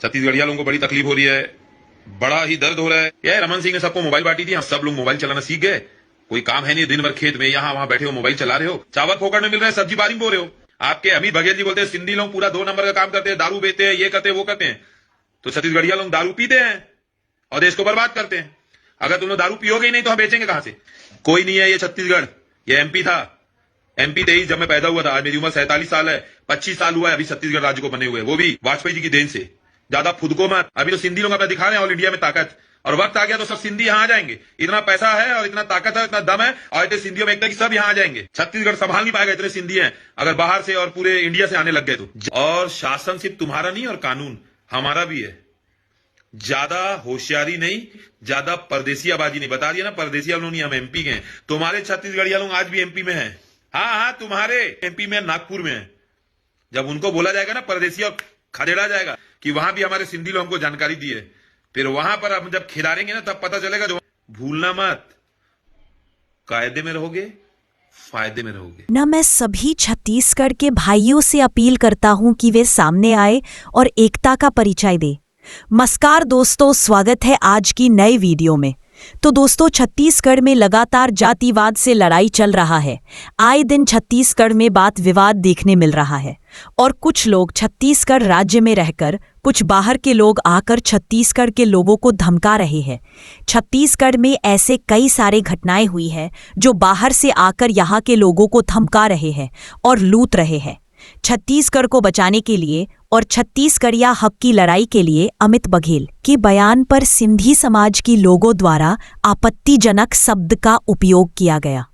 छत्तीसगढ़िया लोगों को बड़ी तकलीफ हो रही है, बड़ा ही दर्द हो रहा है। यार रमन सिंह ने सबको मोबाइल बांटी थी, सब लोग मोबाइल चलाना सीख गए। कोई काम है नहीं, दिन भर खेत में यहाँ वहां बैठे हो, मोबाइल चला रहे हो, चावल फोकट में मिल रहा है, सब्जी बारी में बो रहे हो। आपके अमित बघेल जी बोलते हैं सिंधी लोग पूरा 2 नंबर का काम करते हैं, दारू बेचते हैं, ये करते हैं वो करते हैं। तो छत्तीसगढ़िया लोग दारू पीते हैं और देश को बर्बाद करते हैं। अगर तुम लोग दारू पियोगे ही नहीं तो हम बेचेंगे कहां से? कोई नहीं है ये छत्तीसगढ़, ये एमपी था। एमपी 23 जब मैं पैदा हुआ था, आज मेरी उम्र 47 साल है, 25 साल हुआ है अभी छत्तीसगढ़ राज्य को बने हुए, वो भी वाजपेयी जी की देन से। ज्यादा फुदको मत, अभी तो सिंधी लोग अपना दिखा रहे हैं ऑल इंडिया में ताकत, और वक्त आ गया तो सब सिंधी यहाँ आ जाएंगे। इतना पैसा है और इतना ताकत है, इतना दम है, और इतने सिंधियों में एकदम सब यहाँ आ जाएंगे। छत्तीसगढ़ संभाल नहीं पाएगा, इतने सिंधी हैं अगर बाहर से और पूरे इंडिया से आने लग गए तो। और शासन सिर्फ तुम्हारा नहीं और कानून हमारा भी है। ज्यादा होशियारी नहीं, ज्यादा परदेसियाबाजी नहीं। बता दिया ना, परदेसिया लोग नहीं, हम एमपी के हैं। तुम्हारे छत्तीसगढ़िया लोग आज भी एमपी में हैं। हाँ, तुम्हारे एमपी में, नागपुर में है। जब उनको बोला जाएगा ना परदेसिया, खदेड़ा जाएगा कि वहां भी हमारे सिंधी लोग हमको जानकारी दी है, फिर वहां पर हम जब खिलारेंगे ना तब पता चलेगा। जो भूलना मत, कायदे में रहोगे, फायदे में रहोगे ना। मैं सभी छत्तीसगढ़ के भाइयों से अपील करता हूं कि वे सामने आए और एकता का परिचय दें। नमस्कार दोस्तों, स्वागत है आज की नई वीडियो में। तो दोस्तों, छत्तीसगढ़ में लगातार जातिवाद से लड़ाई चल रहा है। आए दिन छत्तीसगढ़ में बात विवाद देखने मिल रहा है, और कुछ लोग छत्तीसगढ़ राज्य में रहकर, कुछ बाहर के लोग आकर छत्तीसगढ़ के लोगों को धमका रहे हैं। छत्तीसगढ़ में ऐसे कई सारे घटनाएं हुई हैं जो बाहर से आकर यहाँ के लोगों को धमका रहे हैं और लूट रहे हैं। छत्तीसगढ़ को बचाने के लिए और छत्तीसगढ़िया हक की लड़ाई के लिए अमित बघेल के बयान पर सिंधी समाज के लोगों द्वारा आपत्तिजनक शब्द का उपयोग किया गया।